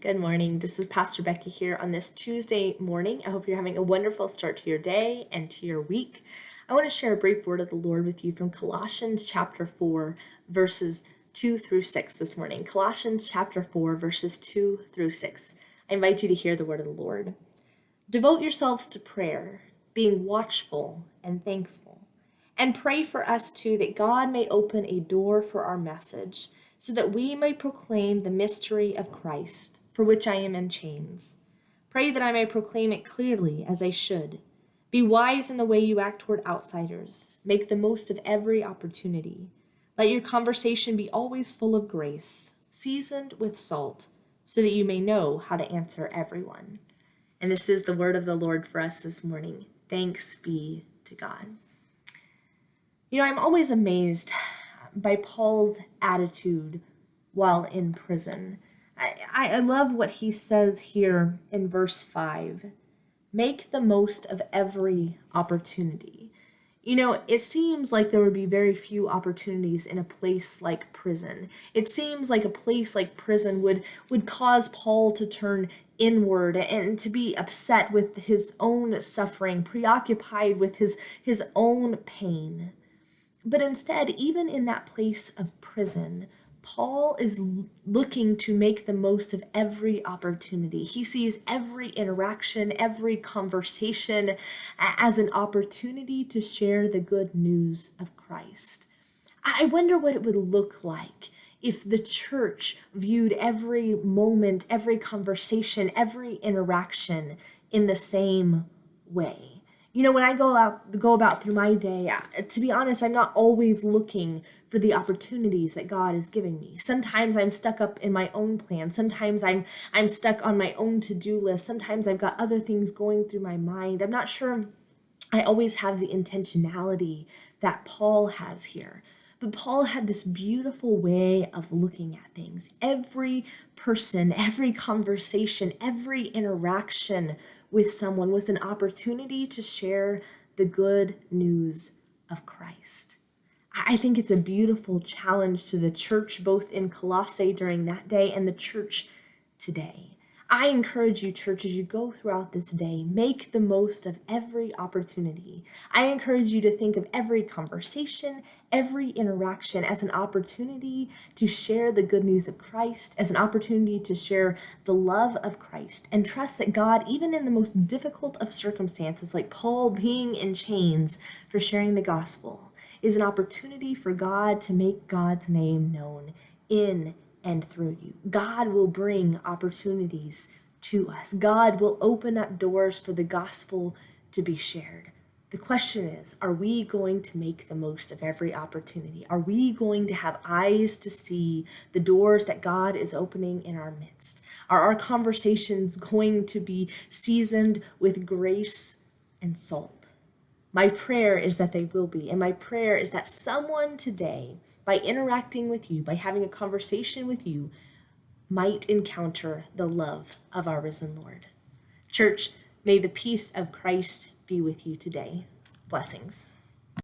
Good morning. This is Pastor Becky here on this Tuesday morning. I hope you're having a wonderful start to your day and to your week. I want to share a brief word of the Lord with you from Colossians chapter 4, verses 2 through 6 this morning. Colossians chapter 4, verses 2 through 6. I invite you to hear the word of the Lord. Devote yourselves to prayer, being watchful and thankful. And pray for us too, that God may open a door for our message, so that we may proclaim the mystery of Christ, for which I am in chains. Pray that I may proclaim it clearly as I should. Be wise in the way you act toward outsiders. Make the most of every opportunity. Let your conversation be always full of grace, seasoned with salt, so that you may know how to answer everyone. And this is the word of the Lord for us this morning. Thanks be to God. I'm always amazed by Paul's attitude while in prison. I love what he says here in verse 5. Make the most of every opportunity. It seems like there would be very few opportunities in a place like prison. It seems like a place like prison would cause Paul to turn inward and to be upset with his own suffering, preoccupied with his own pain. But instead, even in that place of prison, Paul is looking to make the most of every opportunity. He sees every interaction, every conversation as an opportunity to share the good news of Christ. I wonder what it would look like if the church viewed every moment, every conversation, every interaction in the same way. When I go about through my day, to be honest, I'm not always looking for the opportunities that God is giving me. Sometimes I'm stuck up in my own plan. Sometimes I'm stuck on my own to-do list. Sometimes I've got other things going through my mind. I'm not sure I always have the intentionality that Paul has here. But Paul had this beautiful way of looking at things. Every person, every conversation, every interaction with someone was an opportunity to share the good news of Christ. I think it's a beautiful challenge to the church, both in Colossae during that day and the church today. I encourage you, church, as you go throughout this day, make the most of every opportunity. I encourage you to think of every conversation, every interaction as an opportunity to share the good news of Christ, as an opportunity to share the love of Christ, and trust that God, even in the most difficult of circumstances, like Paul being in chains for sharing the gospel, is an opportunity for God to make God's name known in and through you. God will bring opportunities to us. God will open up doors for the gospel to be shared. The question is, are we going to make the most of every opportunity? Are we going to have eyes to see the doors that God is opening in our midst? Are our conversations going to be seasoned with grace and salt? My prayer is that they will be, and my prayer is that someone today, by interacting with you, by having a conversation with you, might encounter the love of our risen Lord. Church, may the peace of Christ be with you today. Blessings.